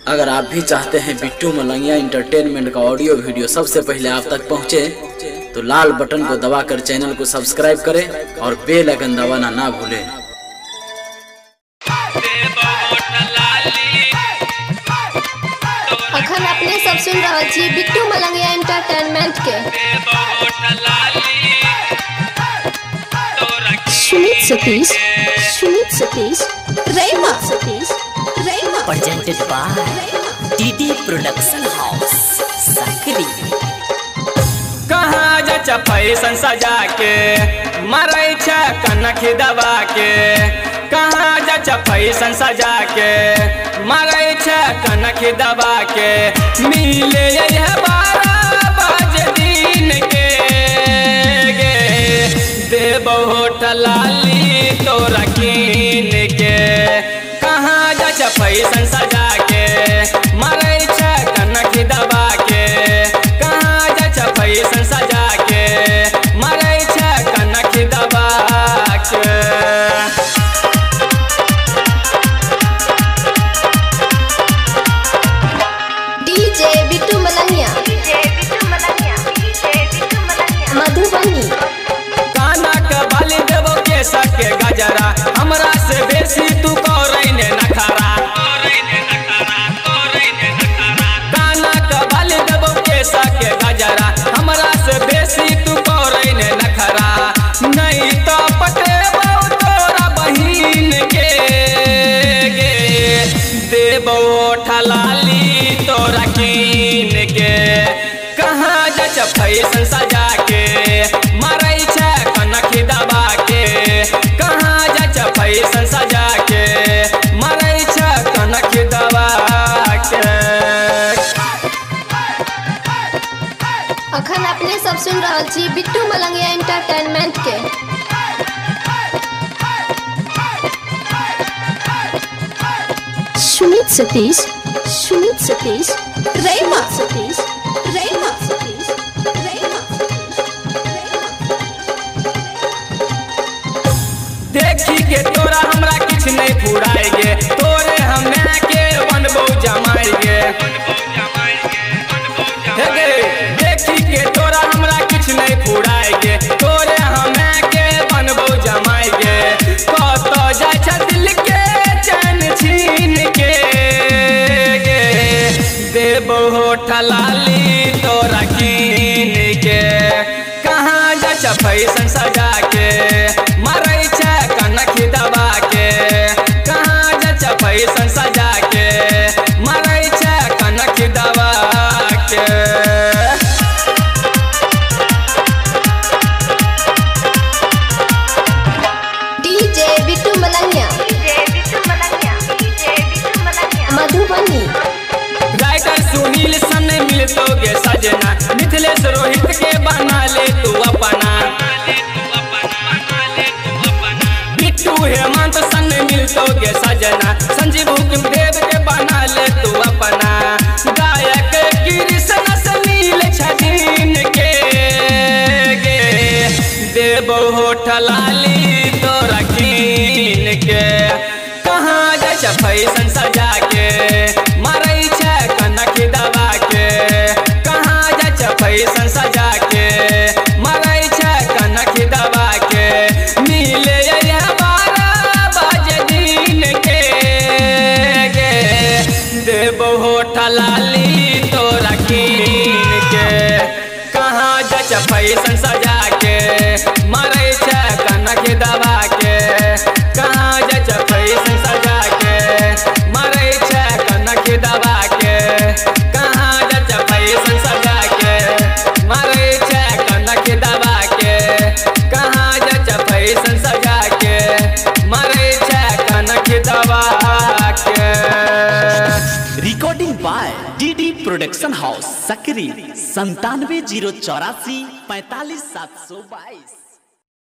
अगर आप भी चाहते हैं बिट्टू मलंगिया एंटरटेनमेंट का ऑडियो वीडियो सबसे पहले आप तक पहुंचे, तो लाल बटन को दबाकर चैनल को सब्सक्राइब करें और बेल आइकन दबाना ना भूलें। अखन अपने सब सुन रहे छी बिट्टू मलंगिया एंटरटेनमेंट के Sumit Satish रेमा presented by DD Production House सकरी। कहाँ जा फैशन सजा के मरै छ कनख दबा के, कहाँ जा फैशन सजा के मरै छ कनख दबा के, मिले 12 बजे दिन के गे देबो होठ लाली तोरा कीन के। कहाँ जा फैशन सजा के मरै छ कनख दबा के, कहाँ जा फैशन सजा के मरै छ कनख दबा के। डीजे बिट्टू मलंगिया मधुबनी। काना के बाली देवो के सके गजरा, हमरा से बेसी तू करैने नखरा। काना के बाली देवो के सके गजरा, हमरा से बेसी तू करैने नखरा। नहीं तो पटेबो तोरा बहिन के गे देबो ठलाली तोरा कीन के। कहाँ जा फैशन सजा के मरै छ कनख दबा के, कहाँ जा फैशन सजा के मरै छ कनख दबा के। अखन अपने सब सुन रहे छी बिट्टू मलंगिया एंटरटेनमेंट के सुमित सतीश रेमा देखी के तोरा हमरा किछ नहीं फुराएगे, तोरे हमे के बनबो जमाएगे। देखी के तोरा हमरा किछ नहीं फुराएगे, तोरे हमे के बनबो जमाएगे। कत जाय छ दिल के चैन छीन के गे देबो होठ लाली तोरा कीन के। कहाँ जा फैशन सजा के मरै छ कनख दबा के, कहाँ जा फैशन सजा के मरै छ कनख दबा के। डीजे बिट्टू मलंगिया मधुबनी। राइटर सुनील सन मिलतोगे सजना, मिथिलेश रोहित के बना ले तू अपना। बिट्टू हेमंत सन मिलतोगे सजना, संजीव हुकुम देव के बना ले तू अपना। गायक कृष्ण सनील छदीन के गे देबो होठ लाली तोरा कीन के। कहाँ जा फैशन सजा के मरै छ कनख दबा के, कहाँ जा फैशन सजा के मरै छ कनख दबा के, मिले 12 बजे दिन के गे देबो होठ लाली तोरा कीन के। कहाँ जा फैशन सजा के मरै छ कनख दबा के, कहाँ जा फैशन सजा के मरै छ कनख दबा के, कहाँ जा फैशन सजा के मरै छ कनख दबा के, कहाँ जा फैशन सजा के मरै छ कनख दबा के। Recording by DD Production House Sakri 97 084 45 722।